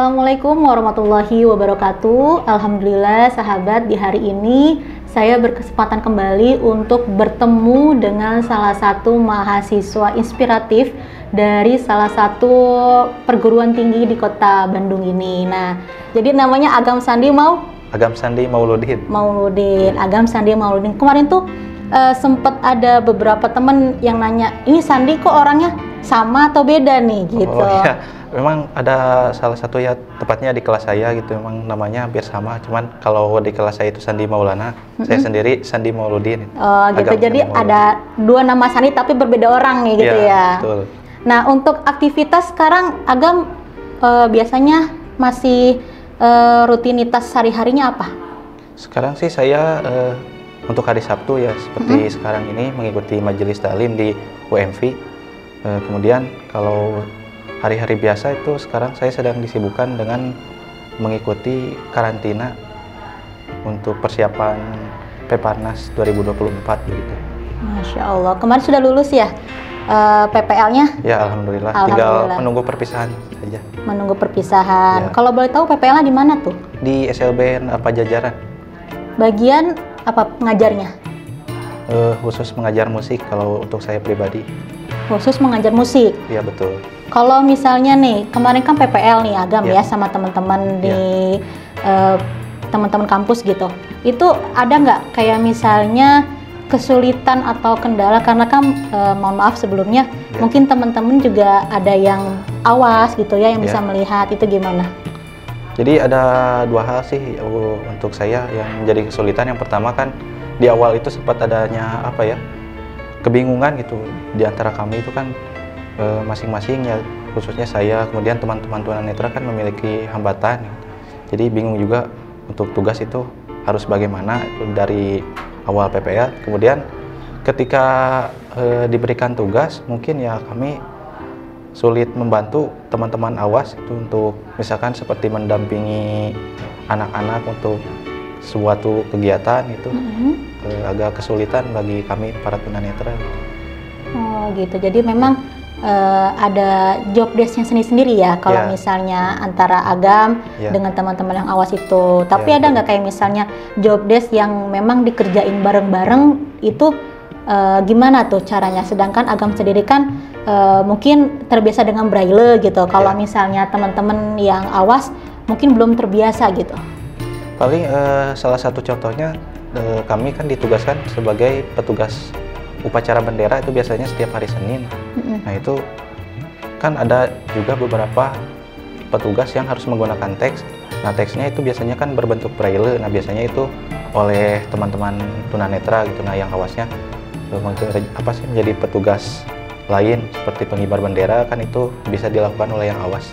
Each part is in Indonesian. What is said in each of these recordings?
Assalamualaikum warahmatullahi wabarakatuh. Alhamdulillah sahabat, di hari ini saya berkesempatan kembali untuk bertemu dengan salah satu mahasiswa inspiratif dari salah satu perguruan tinggi di kota Bandung ini. Nah, jadi namanya Agam Sandi Mauludin. Agam Sandi Mauludin. Kemarin tuh sempat ada beberapa temen yang nanya, ini Sandi kok orangnya sama atau beda nih gitu. Oh iya, memang ada salah satu ya, tepatnya di kelas saya gitu, memang namanya hampir sama, cuman kalau di kelas saya itu Sandi Maulana, saya sendiri Sandi Mauludin. Oh gitu, jadi ada dua nama Sandi tapi berbeda orang nih gitu ya. Betul. Nah, untuk aktivitas sekarang Agam biasanya masih rutinitas sehari-harinya apa? Sekarang sih saya untuk hari Sabtu ya, seperti sekarang ini mengikuti majelis taklim di UMV. Kemudian kalau hari-hari biasa itu sekarang saya sedang disibukkan dengan mengikuti karantina untuk persiapan Peparnas 2024 begitu. Masya Allah, kemarin sudah lulus ya PPL-nya? Ya, Alhamdulillah. Tinggal menunggu perpisahan saja. Menunggu perpisahan. Ya. Kalau boleh tahu PPL-nya di mana tuh? Di SLBN Pajajaran. Bagian apa pengajarnya? Khusus mengajar musik kalau untuk saya pribadi. Khusus mengajar musik? Iya, betul. Kalau misalnya nih, kemarin kan PPL nih Agam ya sama teman-teman di teman-teman kampus gitu. Itu ada nggak kayak misalnya kesulitan atau kendala, karena kan mohon maaf sebelumnya mungkin teman-teman juga ada yang awas gitu ya yang bisa melihat, itu gimana? Jadi ada dua hal sih untuk saya yang menjadi kesulitan. Yang pertama kan di awal itu sempat adanya kebingungan gitu di antara kami itu kan masing-masing ya, khususnya saya, kemudian teman-teman tunanetra kan memiliki hambatan. Jadi bingung juga untuk tugas itu harus bagaimana dari awal PPL. Kemudian ketika diberikan tugas mungkin ya kami sulit membantu teman-teman awas itu untuk misalkan seperti mendampingi anak-anak untuk suatu kegiatan itu agak kesulitan bagi kami para tunanetra. Oh gitu, jadi memang ada job desk-nya sendiri-sendiri ya kalau misalnya antara Agam dengan teman-teman yang awas itu. Tapi ada nggak kayak misalnya job desk yang memang dikerjain bareng-bareng itu gimana tuh caranya? Sedangkan Agam sendiri kan mungkin terbiasa dengan braille gitu. Kalau misalnya teman-teman yang awas mungkin belum terbiasa gitu. Paling salah satu contohnya kami kan ditugaskan sebagai petugas upacara bendera itu biasanya setiap hari Senin. Nah itu kan ada juga beberapa petugas yang harus menggunakan teks. Nah teksnya itu biasanya kan berbentuk braille. Nah biasanya itu oleh teman-teman tunanetra gitu. Nah yang awasnya menjadi petugas lain seperti pengibar bendera kan itu bisa dilakukan oleh yang awas.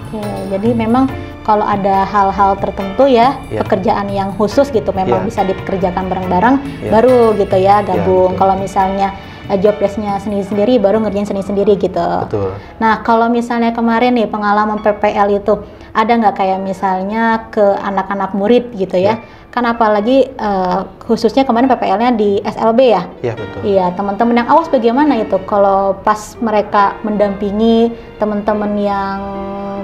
Oke, jadi memang kalau ada hal-hal tertentu pekerjaan yang khusus gitu memang bisa dikerjakan bareng-bareng baru gitu ya gabung. Kalau misalnya job desk-nya sendiri-sendiri baru ngerjain sendiri-sendiri gitu. Betul. Nah kalau misalnya kemarin nih pengalaman PPL itu ada nggak kayak misalnya ke anak-anak murid gitu ya? Kan apalagi khususnya kemarin PPL-nya di SLB ya? Iya betul. Iya, teman-teman yang awas bagaimana itu kalau pas mereka mendampingi teman-teman yang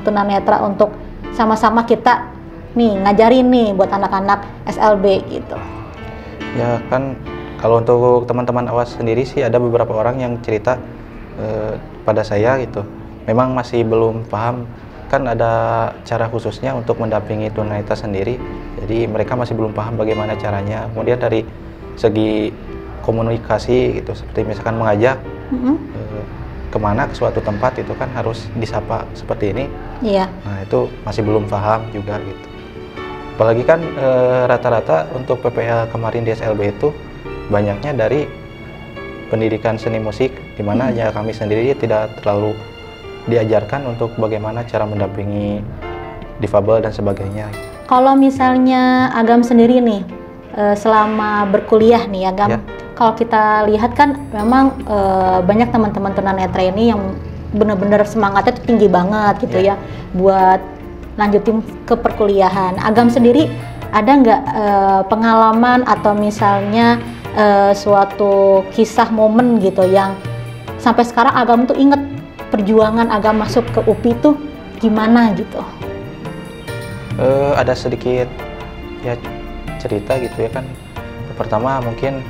tunanetra untuk sama-sama kita nih ngajarin nih buat anak-anak SLB gitu. Ya kan kalau untuk teman-teman awas sendiri sih ada beberapa orang yang cerita pada saya gitu. Memang masih belum paham, kan ada cara khususnya untuk mendampingi tunanetra sendiri. Jadi mereka masih belum paham bagaimana caranya. Kemudian dari segi komunikasi gitu, seperti misalkan mengajak kemana ke suatu tempat itu kan harus disapa seperti ini. Iya. Nah itu masih belum paham juga gitu. Apalagi kan rata-rata untuk PPL kemarin di SLB itu banyaknya dari pendidikan seni musik, di mana ya kami sendiri tidak terlalu diajarkan untuk bagaimana cara mendampingi difabel dan sebagainya. Kalau misalnya Agam sendiri nih selama berkuliah nih Agam, kalau kita lihat kan memang banyak teman-teman tunanetra ini yang benar-benar semangatnya tuh tinggi banget gitu ya buat lanjutin ke perkuliahan. Agam sendiri ada nggak pengalaman atau misalnya suatu kisah momen gitu yang sampai sekarang Agam tuh inget perjuangan Agam masuk ke UPI tuh gimana gitu? Ada sedikit ya cerita gitu ya kan. Pertama mungkin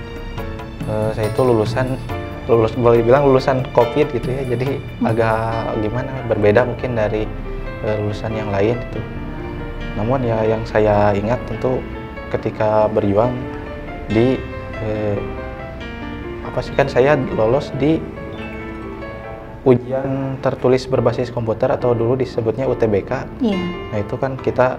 saya itu boleh dibilang lulusan COVID gitu ya, jadi agak gimana, berbeda mungkin dari lulusan yang lain gitu. Namun ya yang saya ingat tentu ketika berjuang di kan saya lolos di ujian tertulis berbasis komputer atau dulu disebutnya UTBK. Iya. Nah itu kan kita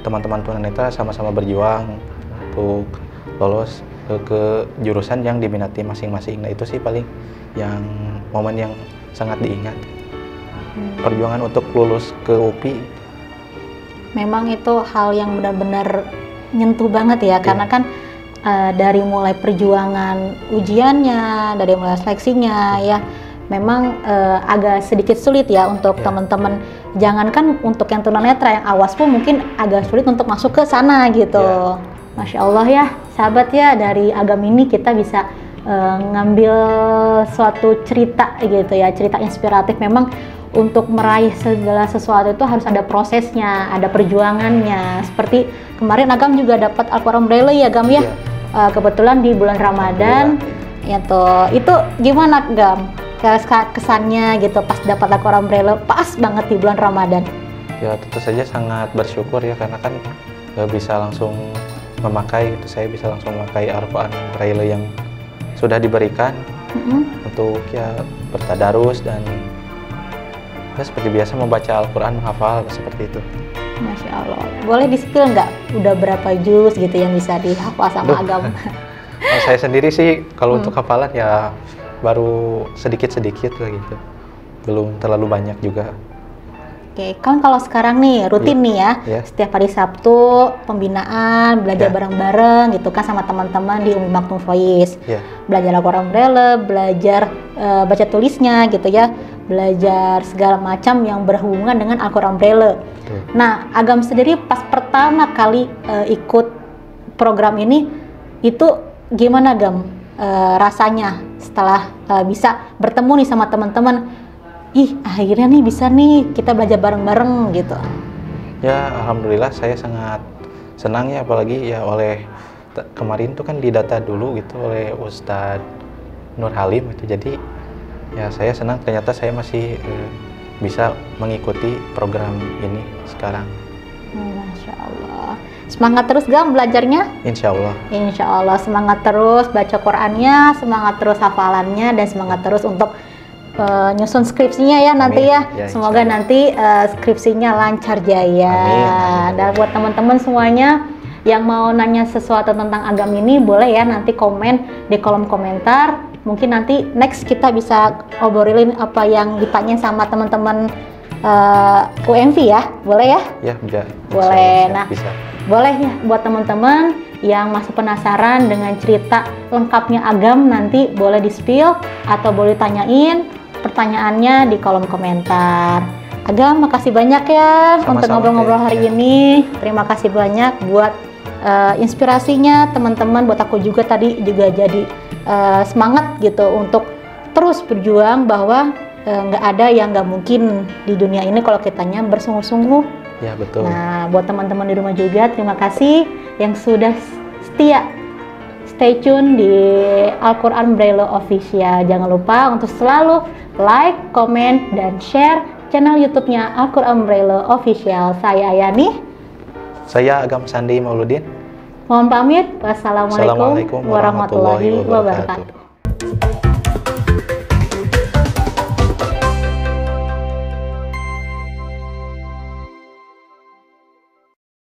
teman-teman tunanetra sama-sama berjuang untuk lolos ke jurusan yang diminati masing-masing. Nah itu sih paling yang momen yang sangat diingat. Perjuangan untuk lulus ke UPI. Memang itu hal yang benar-benar nyentuh banget ya, karena kan dari mulai perjuangan ujiannya, dari mulai seleksinya ya, memang agak sedikit sulit ya untuk teman-teman. Jangankan untuk yang tunanetra, yang awas pun mungkin agak sulit untuk masuk ke sana gitu. Masya Allah ya, sahabat ya, dari agam ini kita bisa ngambil suatu cerita gitu ya, cerita inspiratif. Memang untuk meraih segala sesuatu itu harus ada prosesnya, ada perjuangannya. Seperti kemarin Agam juga dapat Al-Quran Braille ya Gam ya, kebetulan di bulan Ramadan. Ya tuh, itu gimana Gam? Kesannya gitu pas dapat Al-Quran Braille pas banget di bulan Ramadan. Ya tentu saja sangat bersyukur ya, karena kan bisa langsung memakai gitu, saya bisa langsung memakai Al-Quran Braille yang sudah diberikan untuk ya bertadarus dan ya seperti biasa membaca Al-Quran, menghafal seperti itu. Masya Allah. Boleh di-spill nggak udah berapa juz gitu yang bisa dihafal sama Agam? Saya sendiri sih kalau untuk hafalan ya baru sedikit-sedikit lah gitu, belum terlalu banyak juga. Oke, kan kalau sekarang nih rutin nih ya, setiap hari Sabtu pembinaan, belajar bareng-bareng gitu kan sama teman-teman di Umi Maktum Voice. Belajar Al-Quran Braille, belajar baca tulisnya gitu ya, belajar segala macam yang berhubungan dengan Al-Quran Braille. Nah, Agam sendiri pas pertama kali ikut program ini itu gimana Gam rasanya setelah bisa bertemu nih sama teman-teman? Ih, akhirnya nih bisa nih kita belajar bareng-bareng gitu. Ya, alhamdulillah saya sangat senang ya, apalagi ya oleh kemarin tuh kan didata dulu gitu oleh Ustadz Nur Halim gitu. Jadi ya saya senang ternyata saya masih bisa mengikuti program ini sekarang. Masya Allah. Semangat terus Gam belajarnya? Insya Allah. Insya Allah, semangat terus baca Qurannya, semangat terus hafalannya, dan semangat terus untuk nyusun skripsinya ya nanti ya. Semoga nanti skripsinya lancar jaya. Amin. Dan buat teman-teman semuanya yang mau nanya sesuatu tentang Agam ini, boleh ya nanti komen di kolom komentar. Mungkin nanti next kita bisa obrolin apa yang ditanya sama teman-teman UMV ya, boleh ya? Ya, bisa. Boleh. Nah, bisa. Boleh ya buat teman-teman yang masih penasaran dengan cerita lengkapnya Agam, nanti boleh di-spill atau boleh tanyain pertanyaannya di kolom komentar. Agam, makasih banyak ya untuk ngobrol-ngobrol hari ini. Terima kasih banyak buat inspirasinya teman-teman, buat aku juga tadi juga jadi semangat gitu untuk terus berjuang bahwa nggak ada yang nggak mungkin di dunia ini kalau kitanya bersungguh-sungguh. Ya betul. Nah, buat teman-teman di rumah juga terima kasih yang sudah setia stay tune di Al-Quran Braille Official. Jangan lupa untuk selalu like, comment, dan share channel YouTube-nya Al-Quran Braille Official. Saya Ayani. Saya Agam Sandi Mauludin. Mohon pamit. Wassalamualaikum warahmatullahi wabarakatuh.